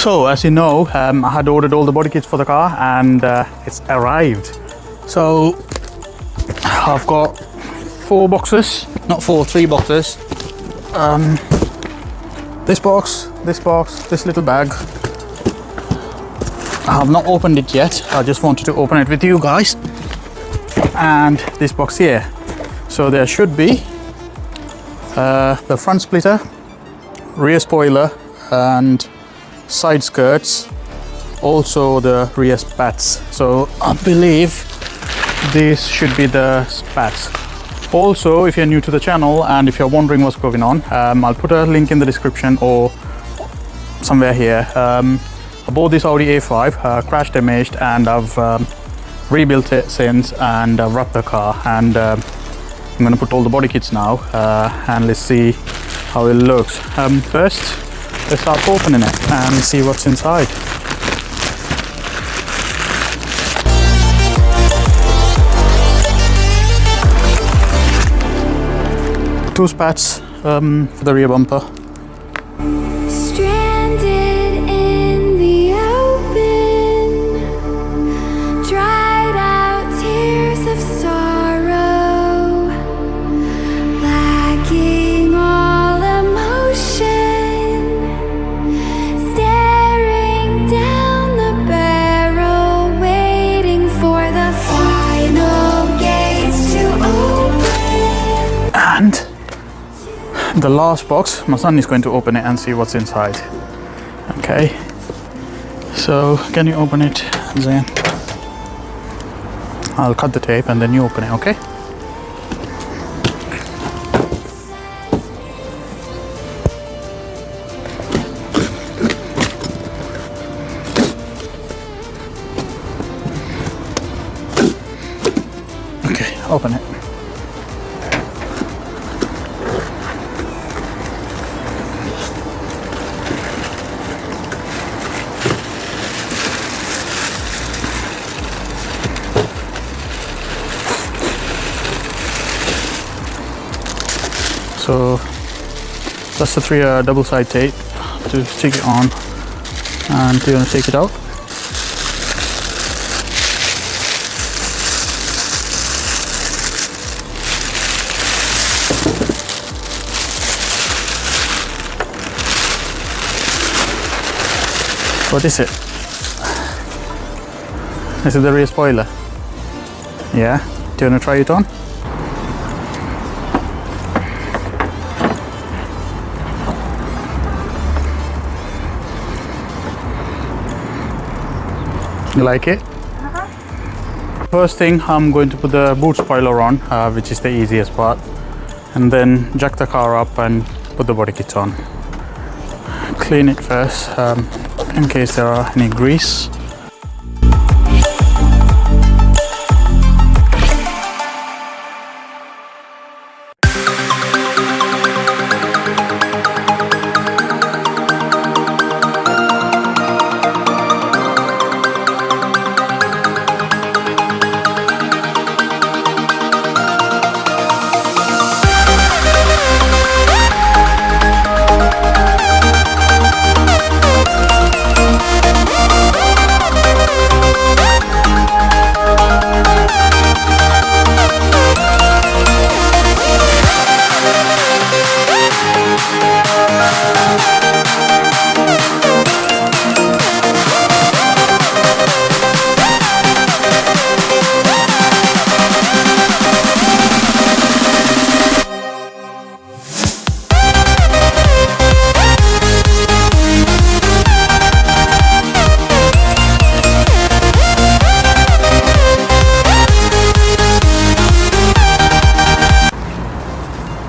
So as you know, I had ordered all the body kits for the car and it's arrived. So I've got 4 boxes, not 4, 3 boxes. This box, this little bag. I have not opened it yet. I just wanted to open it with you guys. And this box here. So there should be the front splitter, rear spoiler and side skirts, also the rear spats. So I believe these should be the spats. Also, if you're new to the channel and if you're wondering what's going on, I'll put a link in the description or somewhere here. I bought this Audi A5, crash damaged, and I've rebuilt it since, and I've wrapped the car, and I'm going to put all the body kits now, and let's see how it looks. First, let's start opening it and see what's inside. Two spats for the rear bumper. Stranded in the open, dried out tears of sorrow, lacking all emotion, staring down the barrel, waiting for the final gates to open. And the last box, my son is going to open it and see what's inside. Okay, so can you open it, Zain? I'll cut the tape and then you open it, okay? Okay, open it. So that's the 3 double side tape to stick it on, and you're going to take it out. What is it? Is it the rear spoiler? Yeah? Do you want to try it on? You like it? First thing, I'm going to put the boot spoiler on, which is the easiest part, and then jack the car up and put the body kit on. Clean it first, in case there are any grease.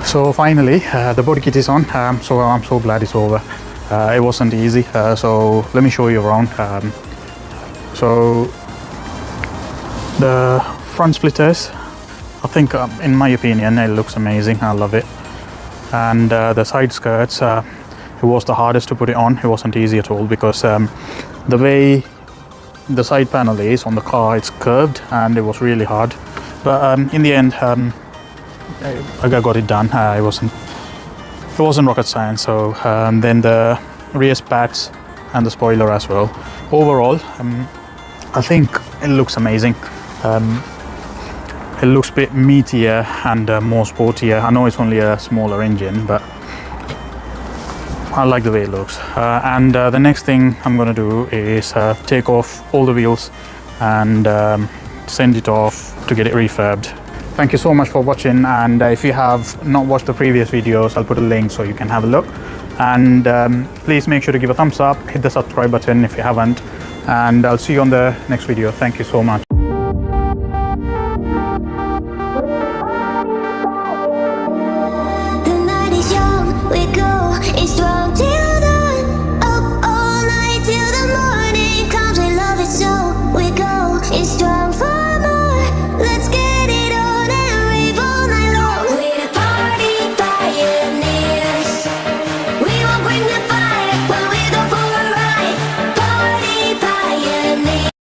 So finally, the body kit is on, so I'm so glad it's over. It wasn't easy, so let me show you around. So the front splitters, I think in my opinion it looks amazing. I love it. And the side skirts, it was the hardest to put it on. It wasn't easy at all because the way the side panel is on the car, it's curved and it was really hard. But in the end, I got it done. It wasn't rocket science. So then the rear spats and the spoiler as well. Overall, I think it looks amazing. It looks a bit meatier and more sportier. I know it's only a smaller engine, but I like the way it looks. And the next thing I'm going to do is take off all the wheels and send it off to get it refurbed. Thank you so much for watching, and if you have not watched the previous videos, I'll put a link so you can have a look. And please make sure to give a thumbs up, hit the subscribe button if you haven't, and I'll see you on the next video. Thank you so much.